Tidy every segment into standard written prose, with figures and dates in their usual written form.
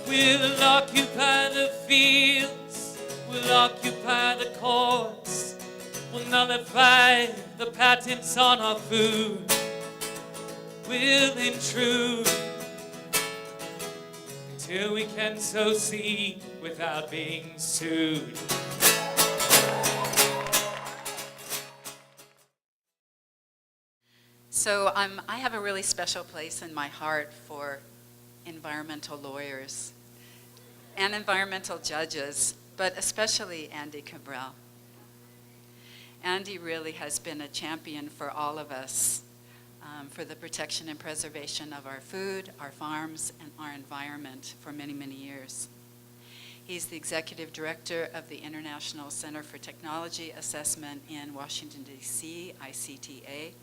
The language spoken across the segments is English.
We'll occupy the fields, we'll occupy the courts, we'll nullify the patents on our food. We'll intrude till we can sow seed without being sued. So I have a really special place in my heart for environmental lawyers and environmental judges, but especially Andy Kimbrell. Andy really has been a champion for all of us for the protection and preservation of our food, our farms, and our environment for many, many years. He's the executive director of the International Center for Technology Assessment in Washington, D.C., ICTA.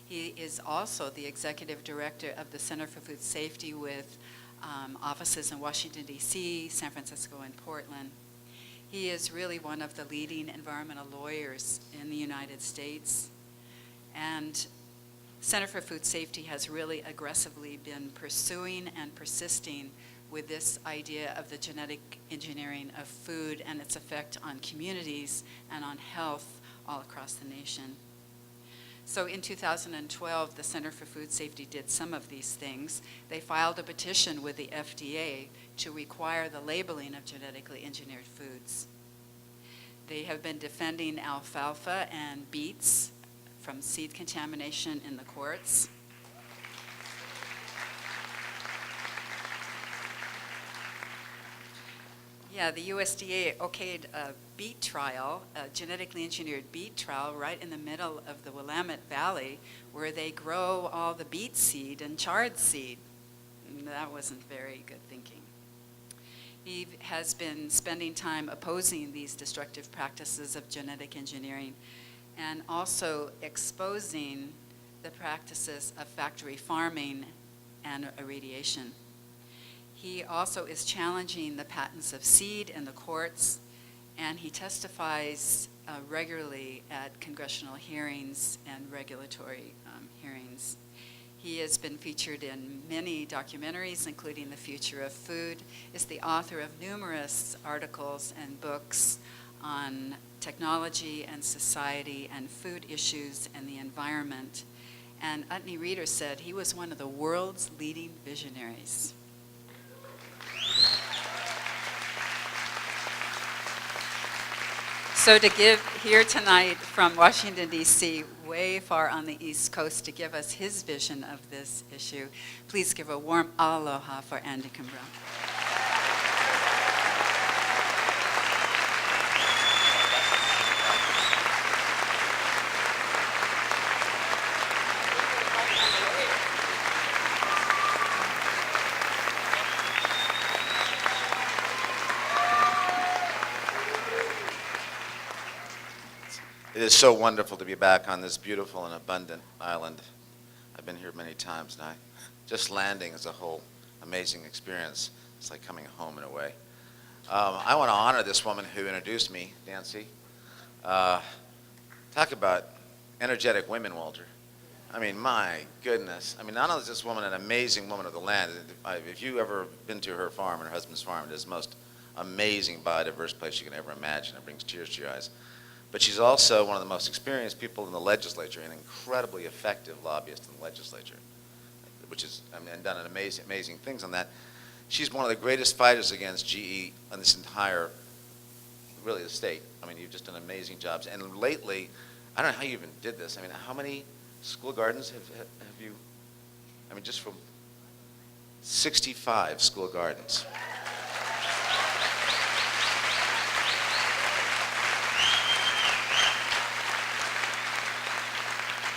He is also the executive director of the Center for Food Safety with offices in Washington, D.C., San Francisco, and Portland. He is really one of the leading environmental lawyers in the United States. And Center for Food Safety has really aggressively been pursuing and persisting with this idea of the genetic engineering of food and its effect on communities and on health all across the nation. So in 2012, the Center for Food Safety did some of these things. They filed a petition with the FDA to require the labeling of genetically engineered foods. They have been defending alfalfa and beets from seed contamination in the courts. Yeah, the USDA okayed a beet trial, a genetically engineered beet trial right in the middle of the Willamette Valley where they grow all the beet seed and chard seed. And that wasn't very good thinking. He has been spending time opposing these destructive practices of genetic engineering and also exposing the practices of factory farming and irradiation. He also is challenging the patents of seed in the courts, and he testifies regularly at congressional hearings and regulatory hearings. He has been featured in many documentaries, including The Future of Food, is the author of numerous articles and books on technology and society and food issues and the environment. And Utne Reader said he was one of the world's leading visionaries. So to give here tonight from Washington, D.C., way far on the East Coast, to give us his vision of this issue, please give a warm aloha for Andy Kimbrell. It is so wonderful to be back on this beautiful and abundant island. I've been here many times, and just landing is a whole amazing experience. It's like coming home in a way. I want to honor this woman who introduced me, Nancy. Talk about energetic women, Walter. I mean, my goodness. I mean, not only is this woman an amazing woman of the land, if you've ever been to her farm and her husband's farm, it is the most amazing biodiverse place you can ever imagine. It brings tears to your eyes. But she's also one of the most experienced people in the legislature, an incredibly effective lobbyist in the legislature, which is, I mean, done an amazing things on that. She's one of the greatest fighters against GE on this entire, really, the state. I mean, you've just done amazing jobs. And lately, I don't know how you even did this. I mean, how many school gardens have you, I mean, just from 65 school gardens.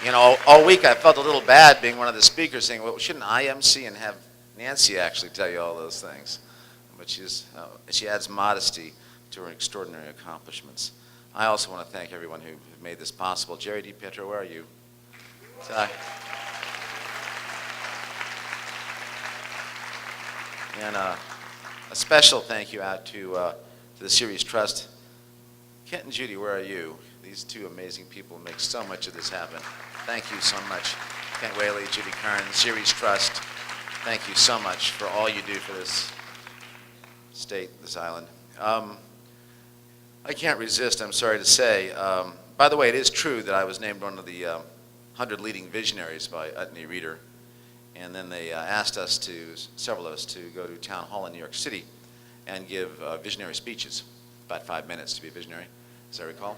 You know, all week I felt a little bad being one of the speakers saying, well, shouldn't I MC and have Nancy actually tell you all those things? But she adds modesty to her extraordinary accomplishments. I also want to thank everyone who made this possible. Jerry DiPietro, where are you? And a special thank you out to the Ceres Trust. Kent and Judy, where are you? These two amazing people make so much of this happen. Thank you so much. Kent Whaley, Judy Kern, Ceres Trust. Thank you so much for all you do for this state, this island. I can't resist, I'm sorry to say. By the way, it is true that I was named one of the 100 leading visionaries by Utne Reader. And then they asked us several of us, to go to town hall in New York City and give visionary speeches, about 5 minutes to be a visionary, as I recall.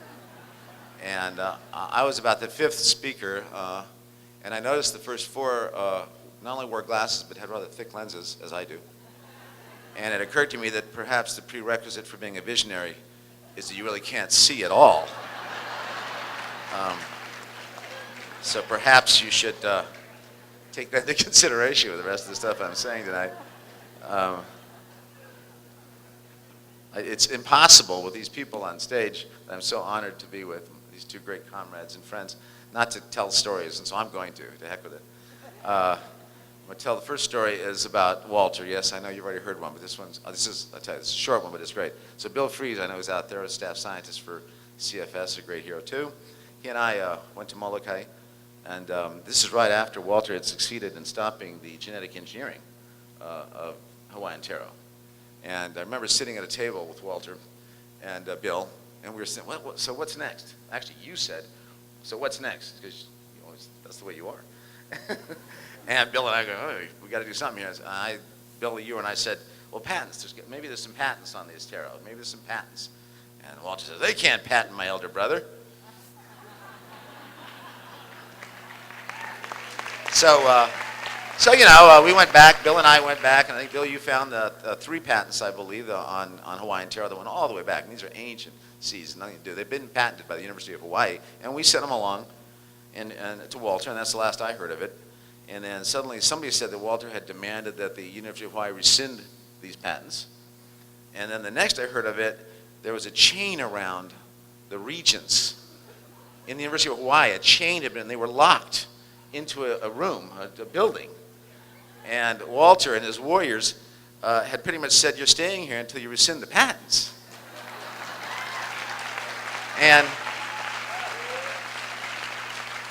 And I was about the 5th speaker, and I noticed the first 4 not only wore glasses, but had rather thick lenses, as I do. And it occurred to me that perhaps the prerequisite for being a visionary is that you really can't see at all. So perhaps you should take that into consideration with the rest of the stuff I'm saying tonight. It's impossible with these people on stage that I'm so honored to be with, these 2 great comrades and friends, not to tell stories, and so I'm going to heck with it. I'm going to tell the first story is about Walter. Yes, I know you've already heard one, but this one's, I'll tell you, it's a short one, but it's great. So Bill Fries, I know, is out there as staff scientist for CFS, a great hero too. He and I went to Molokai, and this is right after Walter had succeeded in stopping the genetic engineering of Hawaiian taro. And I remember sitting at a table with Walter and Bill, and we were saying, so what's next? Actually, you said, so what's next? Because that's the way you are. And Bill and I go, oh, we got to do something here. Bill, you and I said, well, patents. Maybe there's some patents on these taro. Maybe there's some patents. And Walter says, they can't patent my elder brother. So we went back. Bill and I went back, and I think, Bill, you found 3 patents, I believe, on Hawaiian taro that went all the way back. And these are ancient seeds, nothing to do. They've been patented by the University of Hawaii, and we sent them along and to Walter, and that's the last I heard of it. And then suddenly somebody said that Walter had demanded that the University of Hawaii rescind these patents. And then the next I heard of it, there was a chain around the regents in the University of Hawaii. A chain had been, they were locked into a room, a building. And Walter and his warriors had pretty much said, you're staying here until you rescind the patents. And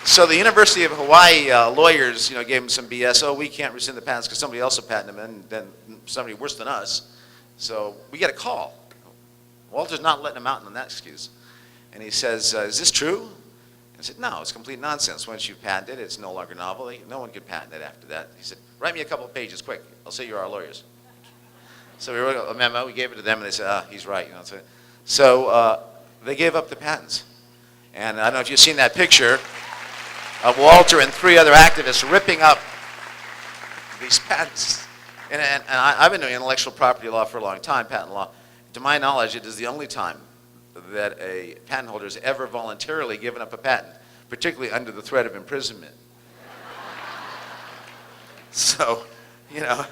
so the University of Hawaii lawyers, gave him some BS. Oh, we can't rescind the patents because somebody else will patent them, and then somebody worse than us. So we get a call. Walter's not letting him out on that excuse. And he says, is this true? I said, no, it's complete nonsense. Once you've patented it, it's no longer novel. No one could patent it after that. He said, write me a couple of pages, quick. I'll say you're our lawyers. So we wrote a memo. We gave it to them, and they said, he's right. So they gave up the patents. And I don't know if you've seen that picture of Walter and 3 other activists ripping up these patents. And I've been doing intellectual property law for a long time, patent law. To my knowledge, it is the only time that a patent holder has ever voluntarily given up a patent, particularly under the threat of imprisonment. So, I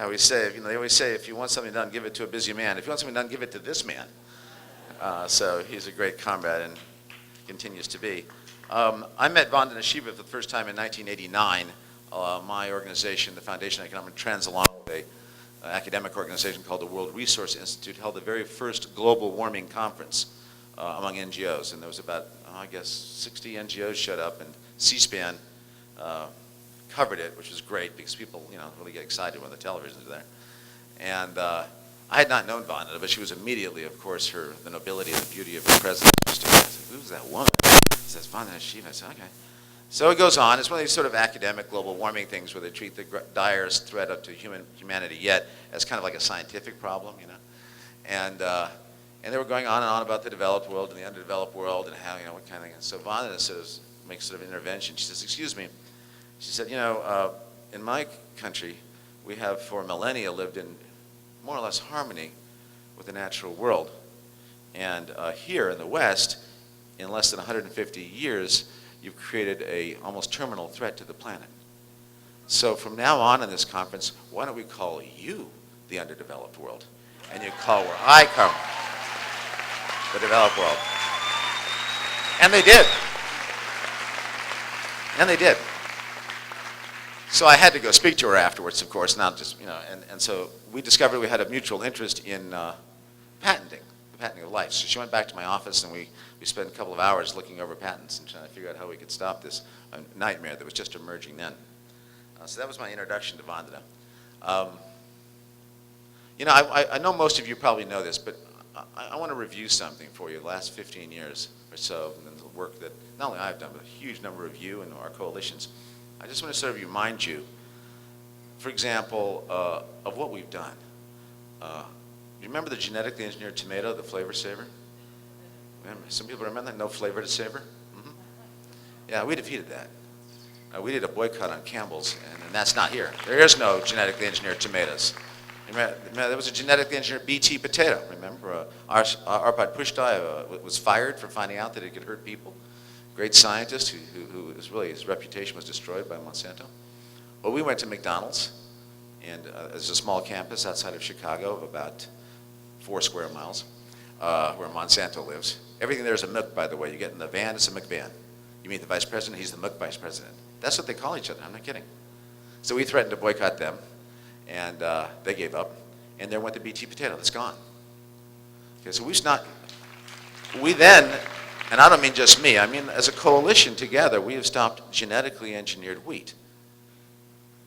always say, they always say, if you want something done, give it to a busy man. If you want something done, give it to this man. So he's a great comrade and continues to be. I met Vandana Shiva for the first time in 1989. My organization, the Foundation of Economic Trends, along with an academic organization called the World Resource Institute, held the very first global warming conference among NGOs. And there was about, 60 NGOs showed up, and C-SPAN covered it, which was great because people, really get excited when the televisions are there. And I had not known Vandana, but she was immediately, of course, the nobility and the beauty of her presence. I said, who's that woman? He says, Vandana Shiva. I said, okay. So it goes on. It's one of these sort of academic global warming things where they treat the direst threat up to humanity yet as kind of like a scientific problem, And they were going on and on about the developed world and the underdeveloped world and how, what kind of thing. And so Vandana makes sort of an intervention. She says, excuse me. She said, in my country, we have for millennia lived in more or less harmony with the natural world. And here in the West, in less than 150 years, you've created a almost terminal threat to the planet. So from now on in this conference, why don't we call you the underdeveloped world? And you call where I come the developed world. And they did. And they did. So I had to go speak to her afterwards, of course, not just, and so we discovered we had a mutual interest in patenting, the patenting of life. So she went back to my office, and we spent a couple of hours looking over patents and trying to figure out how we could stop this nightmare that was just emerging then. So that was my introduction to Vandana. You know, I know most of you probably know this, but I want to review something for you. The last 15 years or so, and the work that not only I've done, but a huge number of you and our coalitions. I just want to sort of remind you, for example, of what we've done. You remember the genetically engineered tomato, the flavor saver? Remember, some people remember that? No flavor to savor? Mm-hmm. Yeah, we defeated that. We did a boycott on Campbell's, and that's not here. There is no genetically engineered tomatoes. Remember, there was a genetically engineered BT potato, remember? Arpad Pushtai was fired for finding out that it could hurt people. Great scientist who was really, his reputation was destroyed by Monsanto. Well, we went to McDonald's, and there's a small campus outside of Chicago of about 4 square miles where Monsanto lives. Everything there is a MILK, by the way. You get in the van, it's a MILK van. You meet the vice president, he's the MILK vice president. That's what they call each other, I'm not kidding. So we threatened to boycott them, and they gave up, and there went the BT potato, that's gone. Okay, so we then, and I don't mean just me, I mean as a coalition together, we have stopped genetically engineered wheat.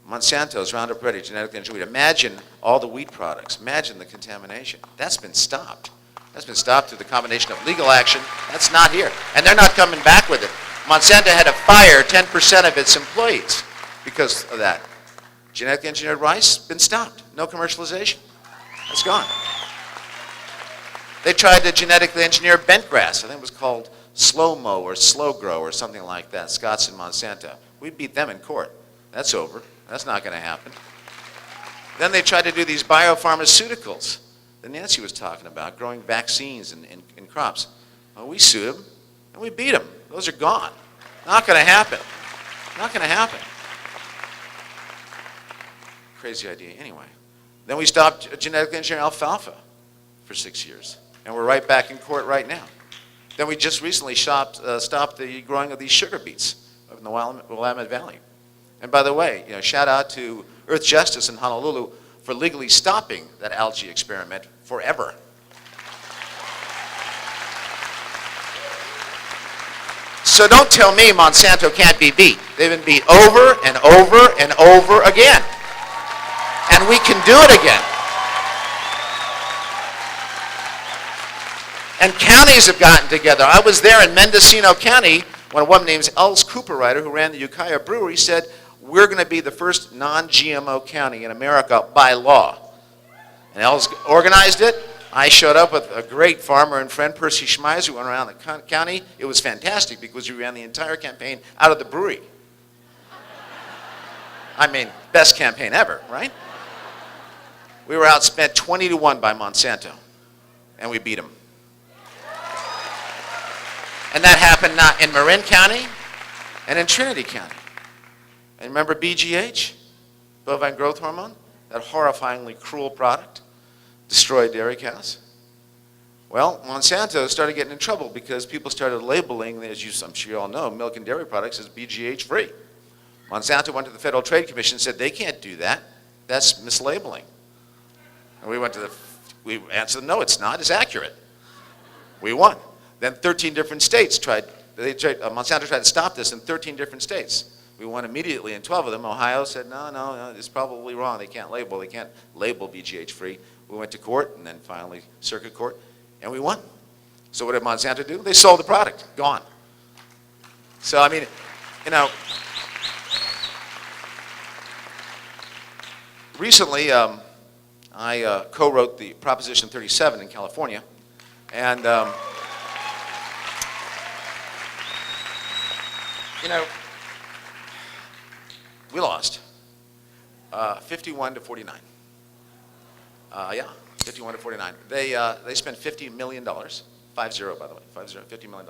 Monsanto's Roundup Ready, genetically engineered wheat. Imagine all the wheat products, imagine the contamination. That's been stopped. That's been stopped through the combination of legal action. That's not here, and they're not coming back with it. Monsanto had to fire 10% of its employees because of that. Genetically engineered rice, been stopped. No commercialization. It's gone. They tried to genetically engineer bent grass. I think it was called slow-mo or slow-grow or something like that, Scotts and Monsanto. We beat them in court. That's over. That's not going to happen. Then they tried to do these biopharmaceuticals that Nancy was talking about, growing vaccines in crops. Well, we sued them, and we beat them. Those are gone. Not going to happen. Not going to happen. Crazy idea anyway. Then we stopped genetically engineering alfalfa for 6 years. And we're right back in court right now. Then we just recently stopped the growing of these sugar beets in the Willamette Valley. And by the way, shout out to Earth Justice in Honolulu for legally stopping that algae experiment forever. So don't tell me Monsanto can't be beat. They've been beat over and over and over again. And we can do it again. And counties have gotten together. I was there in Mendocino County when a woman named Els Cooperrider, who ran the Ukiah Brewery, said, we're going to be the first non-GMO county in America by law. And Els organized it. I showed up with a great farmer and friend, Percy Schmeiser, who went around the county. It was fantastic because we ran the entire campaign out of the brewery. I mean, best campaign ever, right? We were outspent 20-1 by Monsanto, and we beat them. And that happened not in Marin County and in Trinity County. And remember BGH, bovine growth hormone, that horrifyingly cruel product, destroyed dairy cows? Well, Monsanto started getting in trouble because people started labeling, as I'm sure you all know, milk and dairy products as BGH free. Monsanto went to the Federal Trade Commission and said, they can't do that. That's mislabeling. And we answered, no, it's not, it's accurate. We won. Then 13 different states Monsanto tried to stop this in 13 different states. We won immediately in 12 of them. Ohio said, no, it's probably wrong. They can't label BGH free. We went to court and then finally circuit court, and we won. So what did Monsanto do? They sold the product, gone. So, I mean, recently I co-wrote the Proposition 37 in California, and we lost 51-49. Yeah, 51-49. They spent $50 million, 50 by the way, $50 million.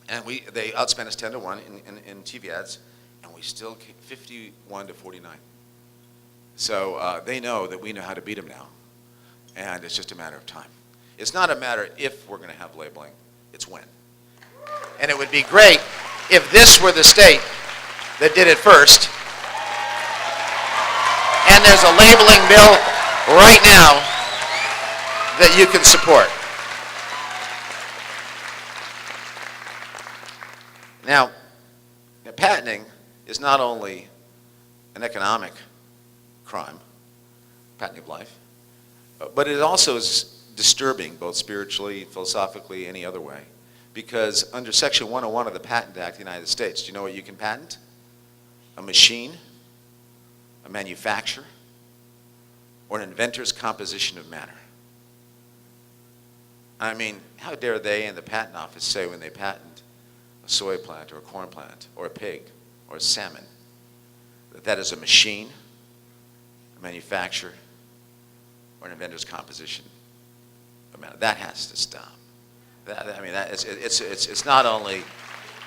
And they outspent us 10-1 in TV ads, and we still came 51-49. So they know that we know how to beat them now, and it's just a matter of time. It's not a matter if we're going to have labeling, it's when. And it would be great if this were the state that did it first. And there's a labeling bill right now that you can support. Now, patenting is not only an economic crime, patenting of life. But it also is disturbing, both spiritually, philosophically, any other way. Because under Section 101 of the Patent Act of the United States, do you know what you can patent? A machine, a manufacturer, or an inventor's composition of matter. I mean, how dare they in the patent office say when they patent a soy plant or a corn plant or a pig or a salmon, that that is a machine, a manufacturer, or an inventor's composition of matter. That has to stop. It's not only,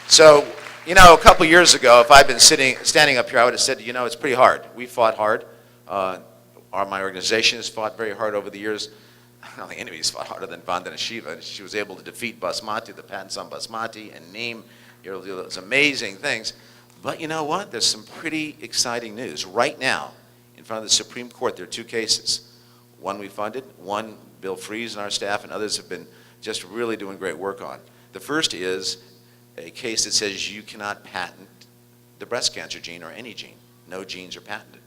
so, a couple years ago, if I'd been standing up here, I would have said, it's pretty hard. We fought hard. My organization has fought very hard over the years. I don't think anybody's fought harder than Vandana Shiva. She was able to defeat basmati, the patents on basmati, and name those amazing things. But you know what? There's some pretty exciting news. Right now, in front of the Supreme Court, there are two cases. One we funded, one Bill Fries and our staff and others have been just really doing great work on. The first is a case that says you cannot patent the breast cancer gene or any gene. No genes are patented.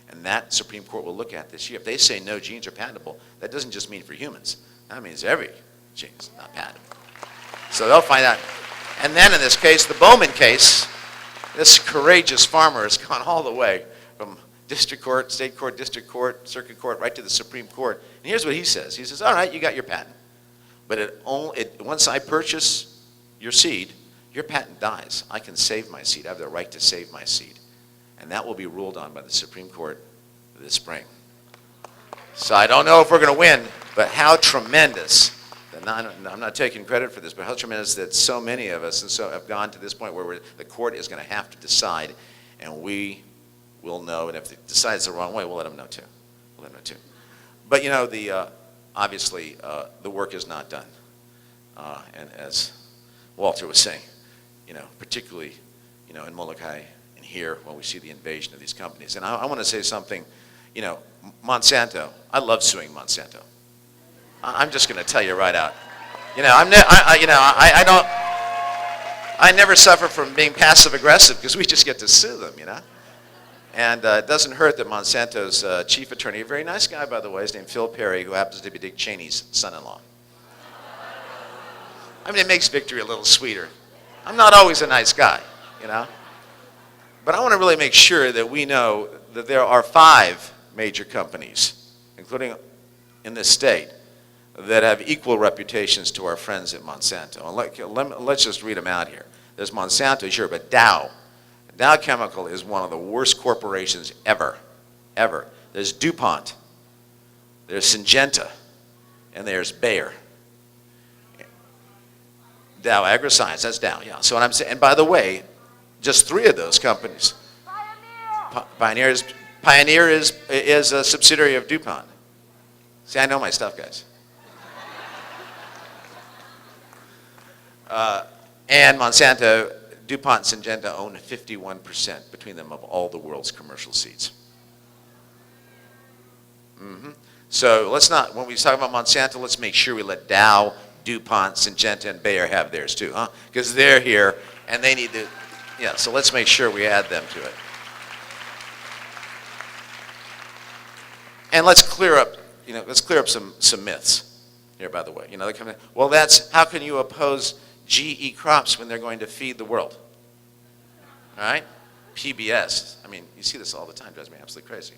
And that Supreme Court will look at this year. If they say no genes are patentable, that doesn't just mean for humans. That means every gene is not patentable. So they'll find out. And then in this case, the Bowman case, this courageous farmer has gone all the way from district court, state court, district court, circuit court, right to the Supreme Court. And here's what he says. He says, all right, you got your patent. But once I purchase your seed, your patent dies. I can save my seed. I have the right to save my seed. And that will be ruled on by the Supreme Court this spring. So I don't know if we're going to win, but how tremendous, I'm not taking credit for this, but how tremendous that so many of us and so have gone to this point where the court is going to have to decide, and we will know, and if it decides the wrong way, we'll let them know too. But obviously, the work is not done. And as Walter was saying, particularly, in Molokai and here when we see the invasion of these companies. And I want to say something, Monsanto, I love suing Monsanto. I'm just going to tell you right out. I never suffer from being passive aggressive because we just get to sue them, And it doesn't hurt that Monsanto's chief attorney, a very nice guy, by the way, is named Phil Perry, who happens to be Dick Cheney's son-in-law. I mean, it makes victory a little sweeter. I'm not always a nice guy, But I want to really make sure that we know that there are 5 major companies, including in this state, that have equal reputations to our friends at Monsanto. And let's just read them out here. There's Monsanto, sure, but Dow Chemical is one of the worst corporations ever. There's DuPont, there's Syngenta, and there's Bayer. Dow AgroScience, that's Dow, yeah. So what I'm saying, and by the way, just 3 of those companies. Pioneer is a subsidiary of DuPont. See, I know my stuff, guys. And Monsanto, DuPont and Syngenta own 51% between them of all the world's commercial seeds. So let's not, when we talk about Monsanto, let's make sure we let Dow, DuPont, Syngenta, and Bayer have theirs too, huh? Because they're here and they need to, so let's make sure we add them to it. And let's clear up some myths here, by the way. They come in, well, how can you oppose GE crops when they're going to feed the world? All right? PBS. I mean, you see this all the time. It drives me absolutely crazy.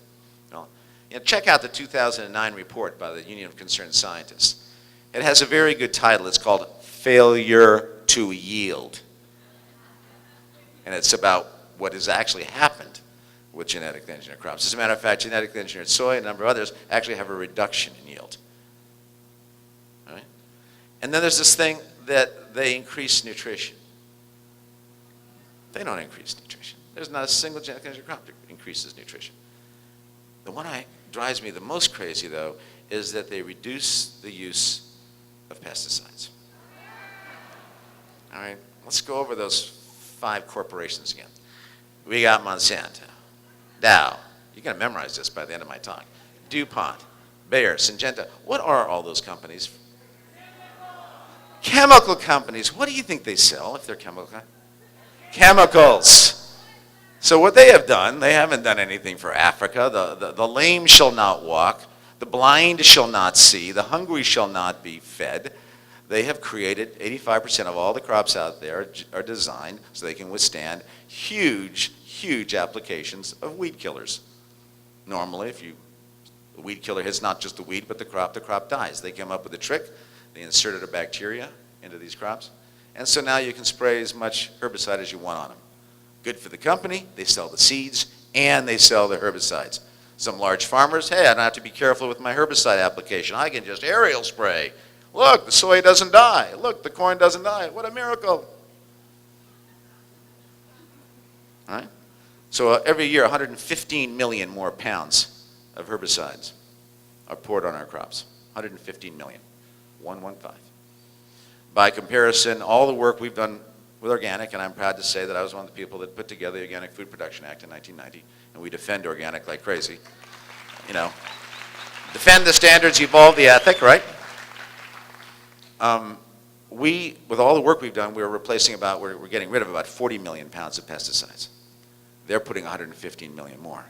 Check out the 2009 report by the Union of Concerned Scientists. It has a very good title. It's called Failure to Yield. And it's about what has actually happened with genetically engineered crops. As a matter of fact, genetically engineered soy and a number of others actually have a reduction in yield. All right? And then there's this thing that they increase nutrition. They don't increase nutrition. There's not a single genetically engineered crop that increases nutrition. The one that drives me the most crazy, though, is that they reduce the use of pesticides. All right, let's go over those 5 corporations again. We got Monsanto, Dow. You're going to memorize this by the end of my talk. DuPont, Bayer, Syngenta. What are all those companies? Chemical companies. What do you think they sell if they're chemical? Chemicals. So what they have done, they haven't done anything for Africa. The lame shall not walk. The blind shall not see. The hungry shall not be fed. They have created 85% of all the crops out there are designed so they can withstand huge, huge applications of weed killers. Normally, if the weed killer hits not just the weed but the crop dies. They came up with a trick. They inserted a bacteria into these crops. And so now you can spray as much herbicide as you want on them. Good for the company, they sell the seeds, and they sell the herbicides. Some large farmers, hey, I don't have to be careful with my herbicide application. I can just aerial spray. Look, the soy doesn't die. Look, the corn doesn't die. What a miracle. All right? So every year, 115 million more pounds of herbicides are poured on our crops. 115 million. 115. By comparison, all the work we've done with organic, and I'm proud to say that I was one of the people that put together the Organic Food Production Act in 1990, and we defend organic like crazy. You know, defend the standards, evolve the ethic, right? With all the work we've done, we're getting rid of about 40 million pounds of pesticides. They're putting 115 million more.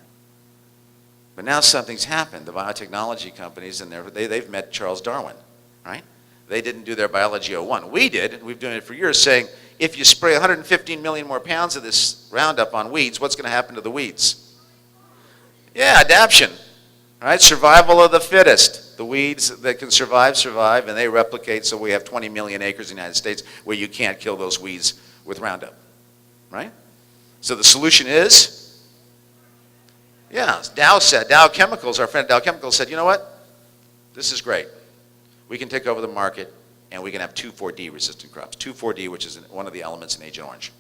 But now something's happened. The biotechnology companies, and they've met Charles Darwin, right? They didn't do their Biology 01. We did, and we've done it for years, saying, if you spray 115 million more pounds of this Roundup on weeds, what's going to happen to the weeds? Yeah, adaptation, right? Survival of the fittest. The weeds that can survive, and they replicate, so we have 20 million acres in the United States where you can't kill those weeds with Roundup, right? So the solution is, yeah, Dow Chemicals, our friend Dow Chemicals said, you know what? This is great. We can take over the market, and we can have 2,4-D resistant crops. 2,4-D, which is one of the elements in Agent Orange.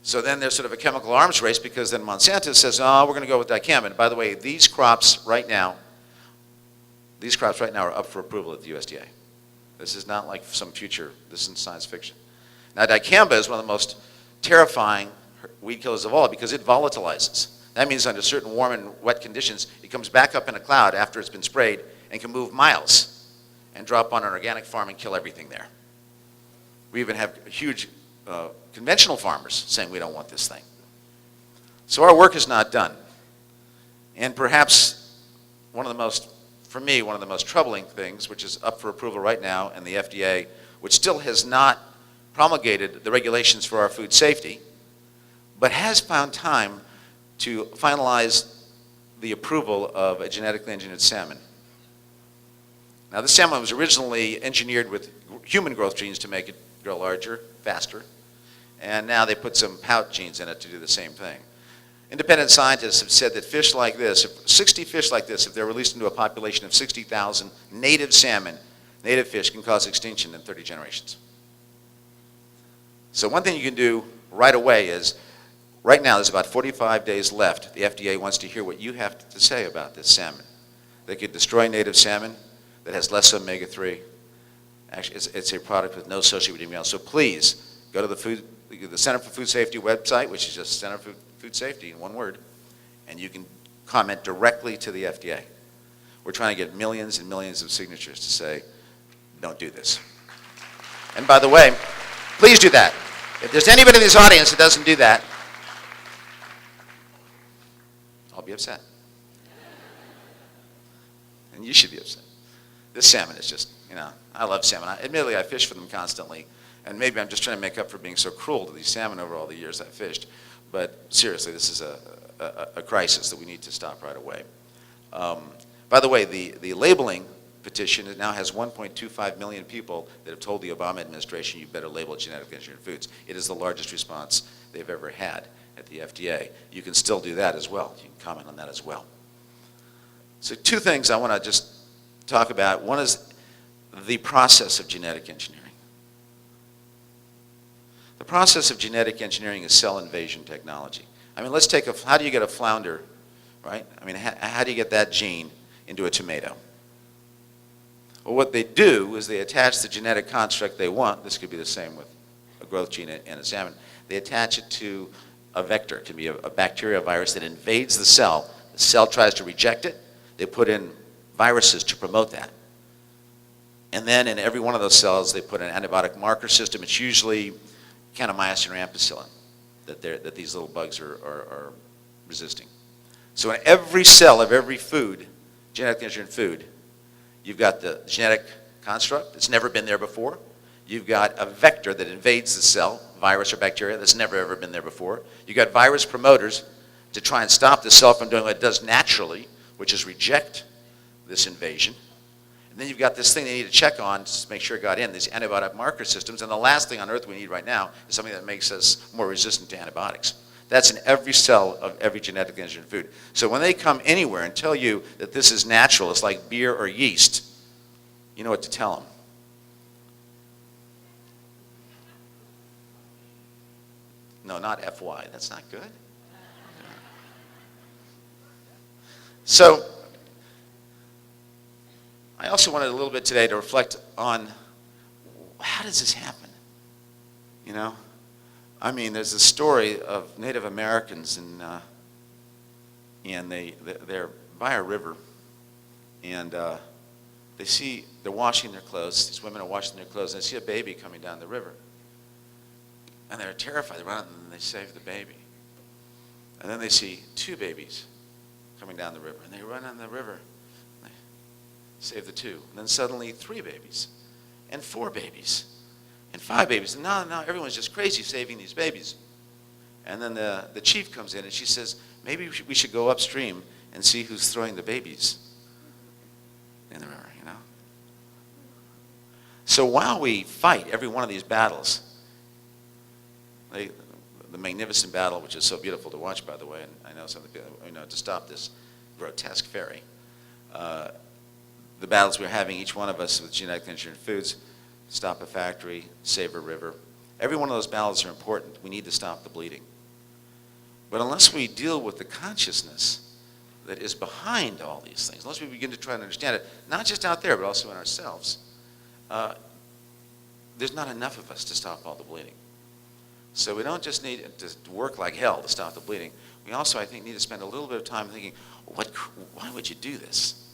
So then there's sort of a chemical arms race, because then Monsanto says, oh, we're going to go with dicamba. By the way, these crops right now are up for approval at the USDA. This is not like some future, this isn't science fiction. Now dicamba is one of the most terrifying weed killers of all because it volatilizes. That means under certain warm and wet conditions, it comes back up in a cloud after it's been sprayed and can move miles and drop on an organic farm and kill everything there. We even have huge conventional farmers saying we don't want this thing. So our work is not done. And perhaps for me, one of the most troubling things, which is up for approval right now in the FDA, which still has not promulgated the regulations for our food safety, but has found time to finalize the approval of a genetically engineered salmon. Now, this salmon was originally engineered with human growth genes to make it grow larger, faster, and now they put some pout genes in it to do the same thing. Independent scientists have said that fish like this, 60 fish like this, if they're released into a population of 60,000 native salmon, native fish can cause extinction in 30 generations. So one thing you can do right away is, right now there's about 45 days left. The FDA wants to hear what you have to say about this salmon. They could destroy native salmon that has less omega-3. Actually, it's a product with no associated email. So please, go to the Center for Food Safety website, which is just Center for Food Safety in one word, and you can comment directly to the FDA. We're trying to get millions and millions of signatures to say, don't do this. And by the way, please do that. If there's anybody in this audience that doesn't do that, I'll be upset. And you should be upset. This salmon is just, I love salmon. Admittedly, I fish for them constantly, and maybe I'm just trying to make up for being so cruel to these salmon over all the years I've fished. But seriously, this is a crisis that we need to stop right away. By the way, the labeling petition now has 1.25 million people that have told the Obama administration, you better label genetically engineered foods. It is the largest response they've ever had at the FDA. You can still do that as well. You can comment on that as well. So two things I want to just talk about. One is the process of genetic engineering. The process of genetic engineering is cell invasion technology. I mean, let's take how do you get a flounder, right? I mean, how do you get that gene into a tomato? Well, what they do is they attach the genetic construct they want. This could be the same with a growth gene and a salmon. They attach it to a vector. It can be a bacteria, virus that invades the cell. The cell tries to reject it. They put in viruses to promote that. And then in every one of those cells, they put an antibiotic marker system. It's usually kanamycin or ampicillin. that these little bugs are resisting. So in every cell of every food, genetically engineered food, you've got the genetic construct that's never been there before. You've got a vector that invades the cell, virus or bacteria, that's never ever been there before. You've got virus promoters to try and stop the cell from doing what it does naturally, which is reject this invasion. And then you've got this thing they need to check on to make sure it got in, these antibiotic marker systems. And the last thing on earth we need right now is something that makes us more resistant to antibiotics. That's in every cell of every genetically engineered food. So when they come anywhere and tell you that this is natural, it's like beer or yeast, you know what to tell them. No, not FY. That's not good. So I also wanted a little bit today to reflect on how does this happen? You know? I mean, there's a story of Native Americans and they're by a river, and they're washing their clothes. These women are washing their clothes, and they see a baby coming down the river. And they're terrified. They run out and they save the baby. And then they see two babies coming down the river, and they run on the river. And they save the two. And then suddenly 3 babies, and 4 babies, and 5 babies. And now everyone's just crazy saving these babies. And then the chief comes in, and she says, maybe we should go upstream and see who's throwing the babies in the river, you know? So while we fight every one of these battles, the magnificent battle, which is so beautiful to watch, by the way, and I know something, to stop this grotesque ferry, the battles we're having, each one of us with genetically engineered foods, stop a factory, save a river. Every one of those battles are important. We need to stop the bleeding. But unless we deal with the consciousness that is behind all these things, unless we begin to try and understand it, not just out there, but also in ourselves, there's not enough of us to stop all the bleeding. So we don't just need to work like hell to stop the bleeding. We also, I think, need to spend a little bit of time thinking, why would you do this?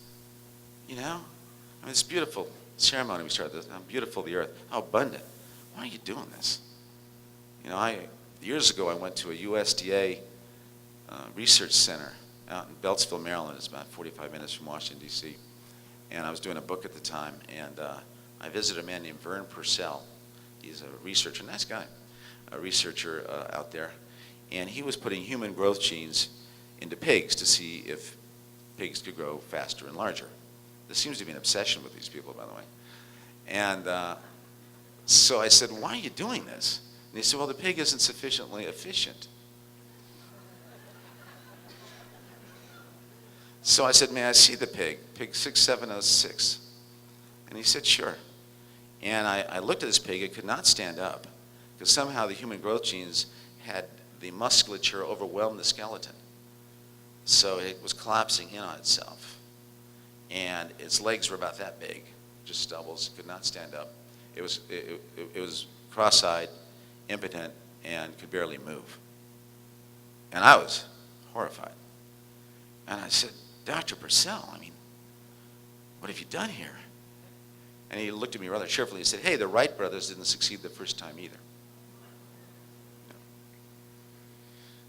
You know? I mean, this beautiful ceremony we started this, how beautiful the earth, how abundant. Why are you doing this? You know, years ago I went to a USDA research center out in Beltsville, Maryland. It's about 45 minutes from Washington, D.C. And I was doing a book at the time, and I visited a man named Vern Purcell. He's a researcher, nice guy, a researcher out there. And he was putting human growth genes into pigs to see if pigs could grow faster and larger. There seems to be an obsession with these people, by the way. And so I said, why are you doing this? And he said, well, the pig isn't sufficiently efficient. So I said, may I see the pig? Pig 6706. And he said, sure. And I looked at this pig. It could not stand up because somehow the human growth genes had the musculature overwhelm the skeleton. So it was collapsing in on itself. And its legs were about that big, just stubbles, could not stand up. It was cross-eyed, impotent, and could barely move. And I was horrified. And I said, Dr. Purcell, I mean, what have you done here? And he looked at me rather cheerfully and said, hey, the Wright brothers didn't succeed the first time either.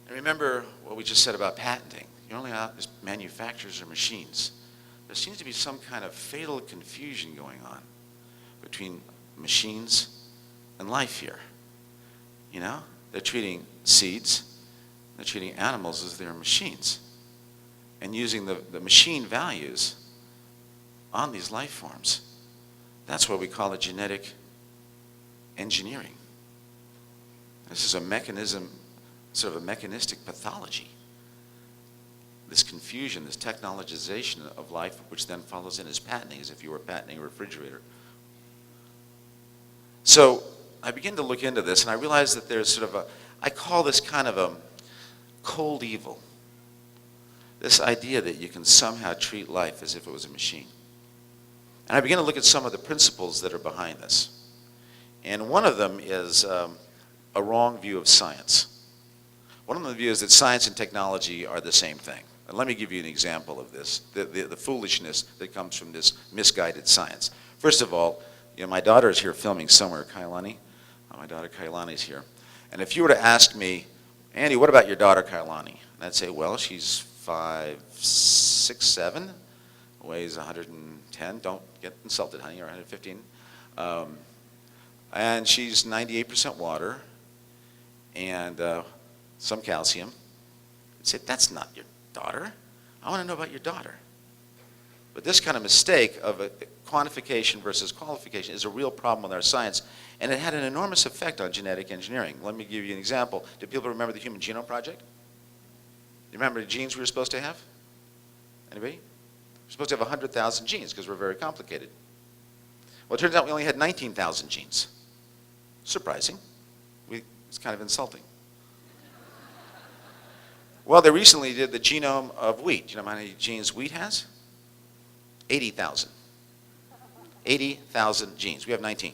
And remember what we just said about patenting. You're only out as manufacturers or machines. There seems to be some kind of fatal confusion going on between machines and life here. You know, they're treating seeds, they're treating animals as their machines, and using the machine values on these life forms. That's what we call it genetic engineering. This is a mechanism, sort of a mechanistic pathology. This confusion, this technologization of life, which then follows in as patenting, as if you were patenting a refrigerator. So I began to look into this, and I realized that there's sort of I call this kind of a cold evil. This idea that you can somehow treat life as if it was a machine. And I began to look at some of the principles that are behind this. And one of them is a wrong view of science. One of the views that science and technology are the same thing. And let me give you an example of this, the foolishness that comes from this misguided science. First of all, you know, my daughter is here filming somewhere, Kailani. My daughter Kailani is here. And if you were to ask me, Andy, what about your daughter, Kailani? And I'd say, well, she's 5, 6, 7, weighs 110. Don't get insulted, honey, or 115. And she's 98% water and some calcium. I'd say, that's not your daughter. I want to know about your daughter. But this kind of mistake of a quantification versus qualification is a real problem with our science, and it had an enormous effect on genetic engineering. Let me give you an example. Do people remember the Human Genome Project? You remember the genes we were supposed to have? Anybody? We're supposed to have 100,000 genes because we're very complicated. Well, it turns out we only had 19,000 genes. Surprising. It's kind of insulting. Well, they recently did the genome of wheat. Do you know how many genes wheat has? 80,000. 80,000 genes. We have 19.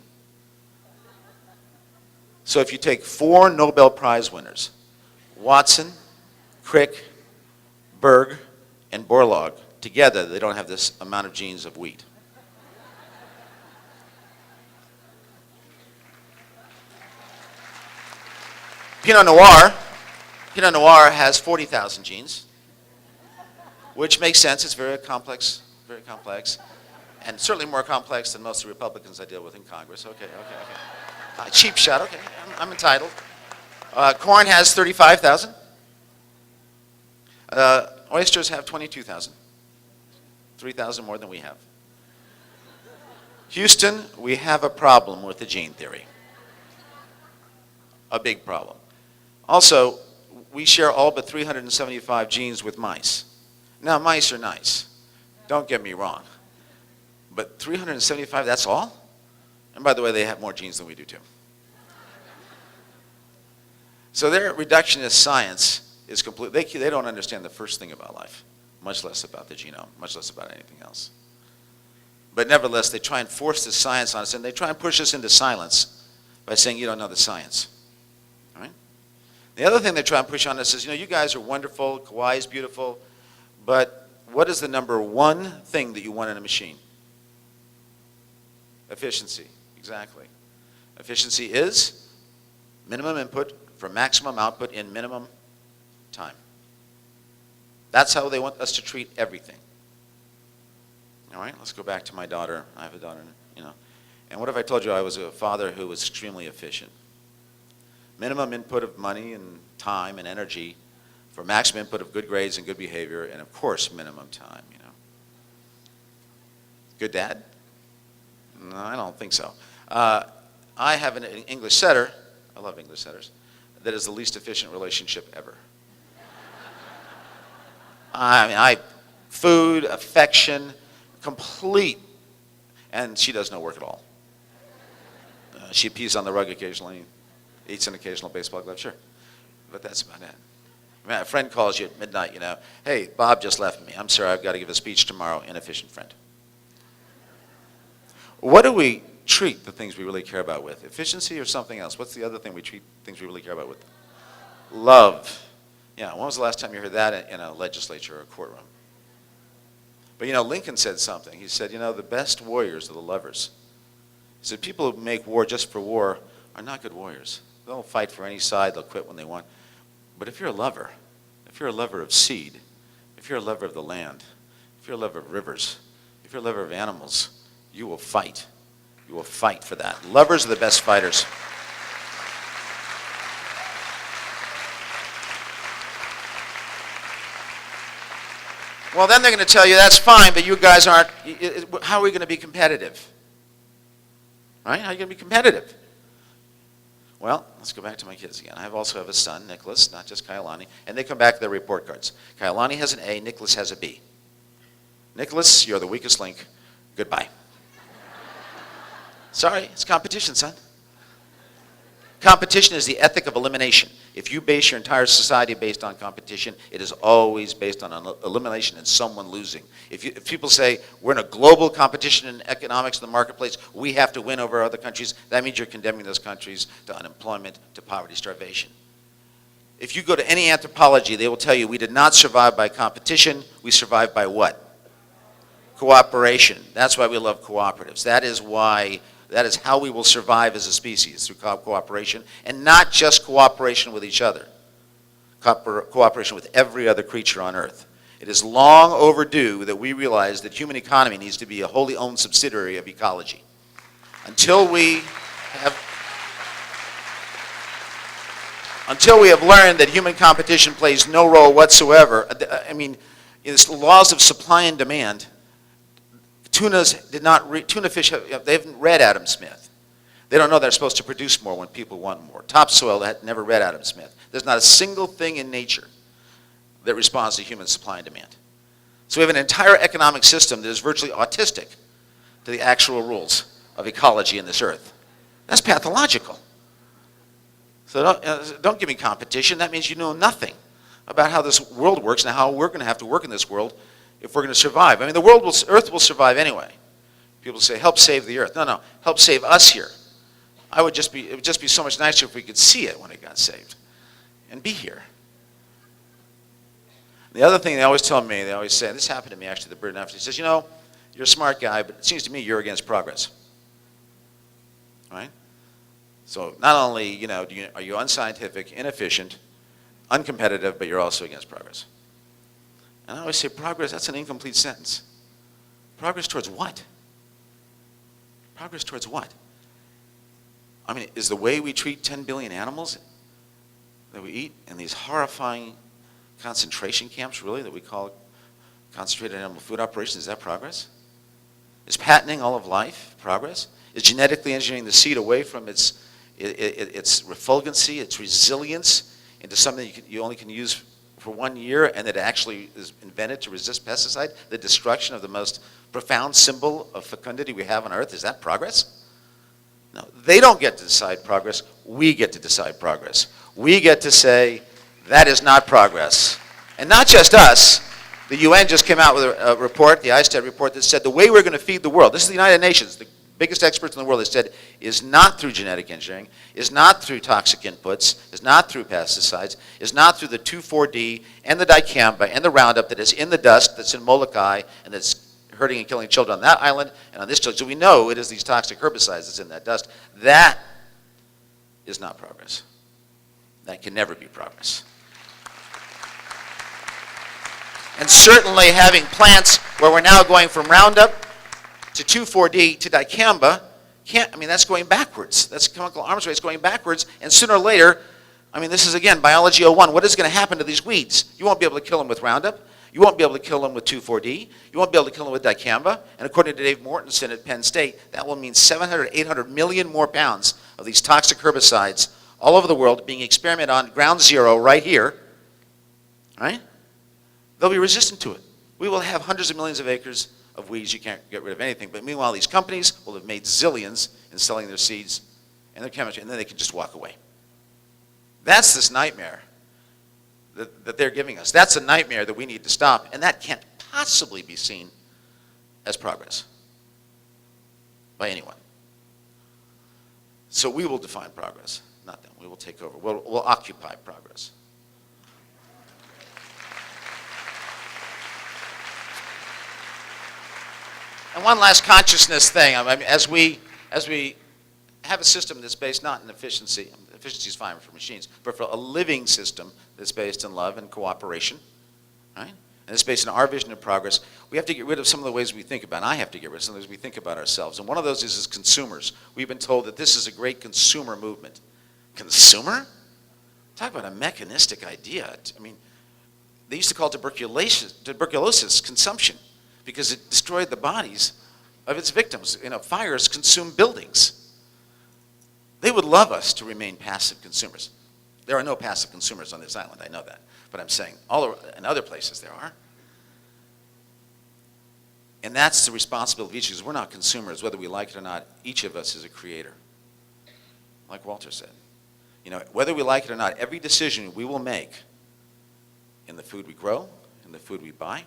So if you take 4 Nobel Prize winners, Watson, Crick, Berg, and Borlaug, together they don't have this amount of genes of wheat. Pinot Noir has 40,000 genes, which makes sense. It's very complex, and certainly more complex than most of the Republicans I deal with in Congress. Okay. Cheap shot, okay, I'm entitled. Corn has 35,000. Oysters have 22,000. 3,000 more than we have. Houston, we have a problem with the gene theory. A big problem. Also, we share all but 375 genes with mice. Now, mice are nice. Don't get me wrong. But 375, that's all? And by the way, they have more genes than we do too. So their reductionist science is complete. They don't understand the first thing about life, much less about the genome, much less about anything else. But nevertheless, they try and force the science on us, and they try and push us into silence by saying you don't know the science. All right? The other thing they try and push on us is, you guys are wonderful, Kauai is beautiful, but what is the number one thing that you want in a machine? Efficiency, exactly. Efficiency is minimum input for maximum output in minimum time. That's how they want us to treat everything. All right, let's go back to my daughter. I have a daughter, And what if I told you I was a father who was extremely efficient? Minimum input of money and time and energy for maximum input of good grades and good behavior, and of course, minimum time, Good dad? No, I don't think so. I have an English setter, I love English setters, that is the least efficient relationship ever. Food, affection, complete, and she does no work at all. She pees on the rug occasionally, eats an occasional baseball glove, sure, but that's about it. A friend calls you at midnight, hey, Bob just left me. I'm sorry, I've got to give a speech tomorrow. Inefficient friend. What do we treat the things we really care about with? Efficiency or something else? What's the other thing we treat things we really care about with? Love. Yeah, when was the last time you heard that in a legislature or a courtroom? But Lincoln said something. He said, the best warriors are the lovers. He said, people who make war just for war are not good warriors. They'll fight for any side, they'll quit when they want. But if you're a lover of seed, if you're a lover of the land, if you're a lover of rivers, if you're a lover of animals, you will fight. You will fight for that. Lovers are the best fighters. Well, then they're going to tell you, that's fine, but you guys aren't, how are we going to be competitive? Right? How are you going to be competitive? Well, let's go back to my kids again. I also have a son, Nicholas, not just Kailani, and they come back to their report cards. Kailani has an A, Nicholas has a B. Nicholas, you're the weakest link. Goodbye. Sorry, it's competition, son. Competition is the ethic of elimination. If you base your entire society based on competition, it is always based on elimination and someone losing. If people say, we're in a global competition in economics in the marketplace, we have to win over other countries, that means you're condemning those countries to unemployment, to poverty, starvation. If you go to any anthropology, they will tell you we did not survive by competition, we survived by what? Cooperation. That's why we love cooperatives. That is how we will survive as a species, through cooperation, and not just cooperation with each other. cooperation with every other creature on Earth. It is long overdue that we realize that human economy needs to be a wholly owned subsidiary of ecology. Until we have learned that human competition plays no role whatsoever, I mean, it's the laws of supply and demand. Tuna fish, they haven't read Adam Smith. They don't know they're supposed to produce more when people want more. Topsoil had never read Adam Smith. There's not a single thing in nature that responds to human supply and demand. So we have an entire economic system that is virtually autistic to the actual rules of ecology in this earth. That's pathological. So don't give me competition. That means you know nothing about how this world works and how we're going to have to work in this world if we're going to survive. I mean, Earth will survive anyway. People say, help save the Earth. No, help save us here. It would just be so much nicer if we could see it when it got saved and be here. The other thing they always tell me, they always say, and this happened to me actually, the bird after, he says, you know, you're a smart guy, but it seems to me you're against progress. Right? So not only, you know, are you unscientific, inefficient, uncompetitive, but you're also against progress. And I always say progress, that's an incomplete sentence. Progress towards what? Progress towards what? I mean, is the way we treat 10 billion animals that we eat in these horrifying concentration camps, really, that we call concentrated animal food operations, is that progress? Is patenting all of life progress? Is genetically engineering the seed away from its refulgency, its resilience, into something you only can use for 1 year and that actually is invented to resist pesticide? The destruction of the most profound symbol of fecundity we have on Earth, is that progress? No, they don't get to decide progress. We get to decide progress. We get to say, that is not progress. And not just us. The UN just came out with a report, the ISTAT report, that said the way we're going to feed the world, this is the United Nations, the biggest experts in the world, that said, is not through genetic engineering, is not through toxic inputs, is not through pesticides, is not through the 2,4-D and the dicamba and the Roundup that is in the dust, that's in Molokai, and that's hurting and killing children on that island and on this children. So we know it is these toxic herbicides that's in that dust. That is not progress. That can never be progress. And certainly having plants where we're now going from Roundup to 2,4-D to dicamba, that's going backwards. That's chemical arms race going backwards, and sooner or later, this is again biology 01. What is going to happen to these weeds? You won't be able to kill them with Roundup. You won't be able to kill them with 2,4-D. You won't be able to kill them with dicamba. And according to Dave Mortensen at Penn State, that will mean 700, 800 million more pounds of these toxic herbicides all over the world being experimented on ground zero right here. Right? They'll be resistant to it. We will have hundreds of millions of acres of weeds. You can't get rid of anything. But meanwhile, these companies will have made zillions in selling their seeds and their chemistry, and then they can just walk away. That's this nightmare that they're giving us. That's a nightmare that we need to stop, and that can't possibly be seen as progress by anyone. So we will define progress, not them. We will take over. We'll occupy progress. And one last consciousness thing. As we have a system that's based not in efficiency is fine for machines, but for a living system that's based in love and cooperation, right? And it's based on our vision of progress, we have to get rid of some of the ways we think about it. And I have to get rid of some of the ways we think about ourselves. And one of those is as consumers. We've been told that this is a great consumer movement. Consumer? Talk about a mechanistic idea. They used to call tuberculosis consumption because it destroyed the bodies of its victims. Fires consume buildings. They would love us to remain passive consumers. There are no passive consumers on this island, I know that. But I'm saying in other places there are. And that's the responsibility of each of us, because we're not consumers, whether we like it or not. Each of us is a creator, like Walter said. Whether we like it or not, every decision we will make in the food we grow, in the food we buy,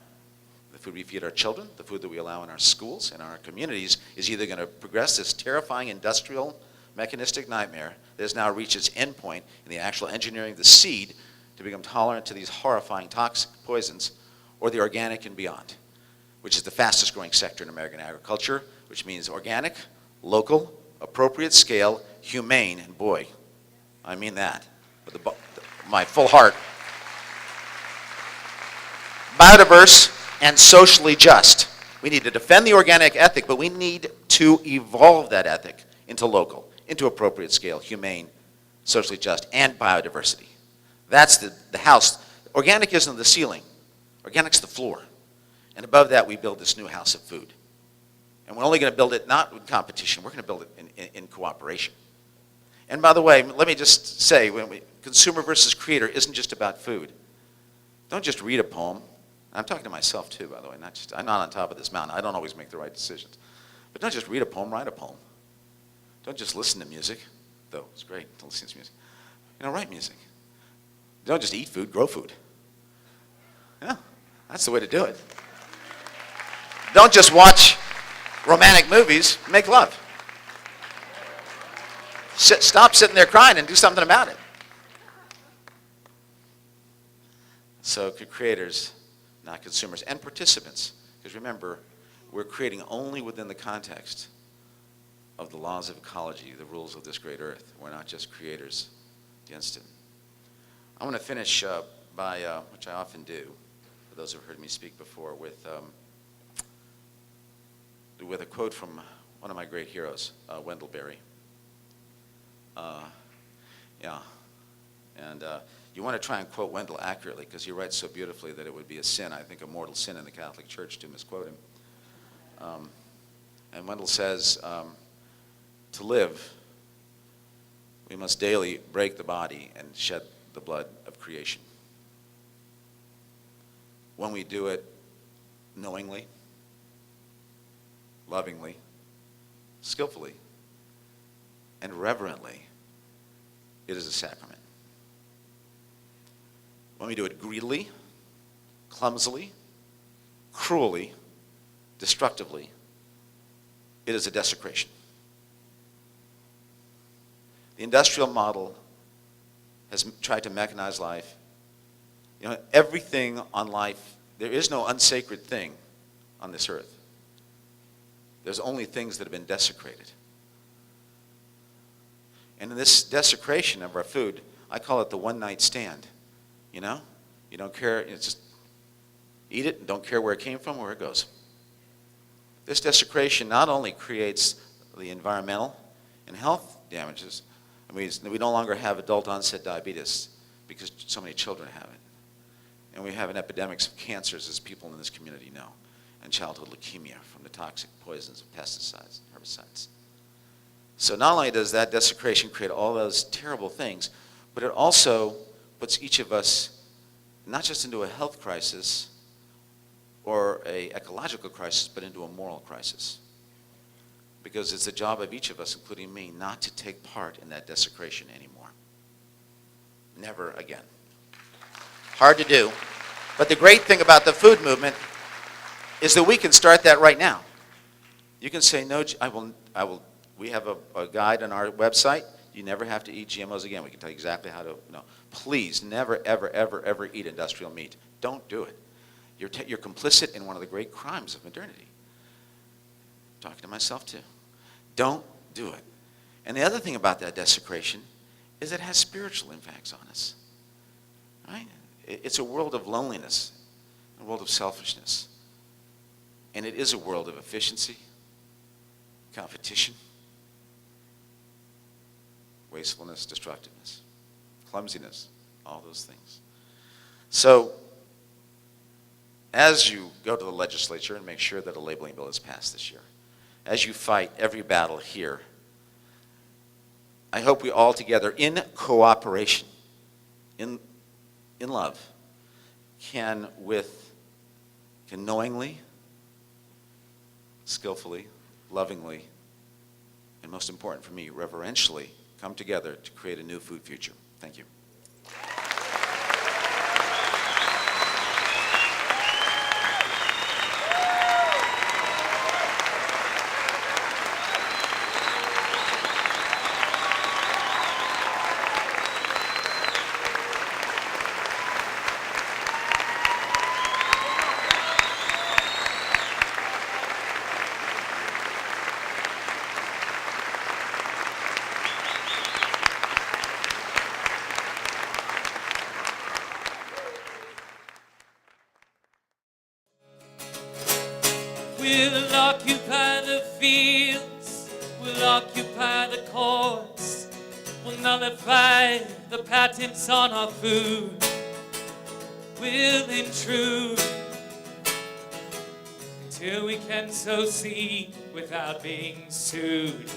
the food we feed our children, the food that we allow in our schools, in our communities, is either going to progress this terrifying industrial mechanistic nightmare that has now reached its end point in the actual engineering of the seed to become tolerant to these horrifying toxic poisons, or the organic and beyond, which is the fastest growing sector in American agriculture, which means organic, local, appropriate scale, humane, and boy, I mean that with my full heart. biodiverse, and socially just. We need to defend the organic ethic, but we need to evolve that ethic into local, into appropriate scale, humane, socially just, and biodiversity. That's the house. Organic isn't the ceiling. Organic's the floor. And above that, we build this new house of food. And we're only going to build it not with competition. We're going to build it in cooperation. And by the way, let me just say, consumer versus creator isn't just about food. Don't just read a poem. I'm talking to myself too, by the way. I'm not on top of this mountain. I don't always make the right decisions. But don't just read a poem, write a poem. Don't just listen to music, though it's great to listen to music. Write music. Don't just eat food, grow food. Yeah, that's the way to do it. Don't just watch romantic movies, make love. Stop sitting there crying and do something about it. So creators, not consumers, and participants. Because remember, we're creating only within the context of the laws of ecology, the rules of this great earth. We're not just creators against it. I want to finish by, which I often do, for those who have heard me speak before, with a quote from one of my great heroes, Wendell Berry. You want to try and quote Wendell accurately because he writes so beautifully that it would be a sin, I think a mortal sin in the Catholic Church to misquote him. And Wendell says, to live, we must daily break the body and shed the blood of creation. When we do it knowingly, lovingly, skillfully, and reverently, it is a sacrament. When we do it greedily, clumsily, cruelly, destructively, it is a desecration. The industrial model has tried to mechanize life. Everything on life, there is no unsacred thing on this earth. There's only things that have been desecrated. And in this desecration of our food, I call it the one-night stand. You don't care, it's just eat it and don't care where it came from, where it goes. This desecration not only creates the environmental and health damages, we no longer have adult onset diabetes because so many children have it. And we have an epidemic of cancers, as people in this community know, and childhood leukemia from the toxic poisons of pesticides and herbicides. So not only does that desecration create all those terrible things, but it also puts each of us not just into a health crisis or an ecological crisis, but into a moral crisis. Because it's the job of each of us, including me, not to take part in that desecration anymore. Never again. Hard to do. But the great thing about the food movement is that we can start that right now. You can say, no, we have a guide on our website. You never have to eat GMOs again. We can tell you exactly how to, Please never, ever, ever, ever eat industrial meat. Don't do it. You're complicit in one of the great crimes of modernity. I'm talking to myself too. Don't do it. And the other thing about that desecration is it has spiritual impacts on us. Right? It's a world of loneliness, a world of selfishness. And it is a world of efficiency, competition, wastefulness, destructiveness, clumsiness, all those things. So, as you go to the legislature and make sure that a labeling bill is passed this year, as you fight every battle here, I hope we all together, in cooperation, in love, can knowingly, skillfully, lovingly, and most important for me, reverentially, come together to create a new food future. Thank you. We'll occupy the fields, we'll occupy the courts, we'll nullify the patents on our food. We'll intrude until we can sow seed without being sued.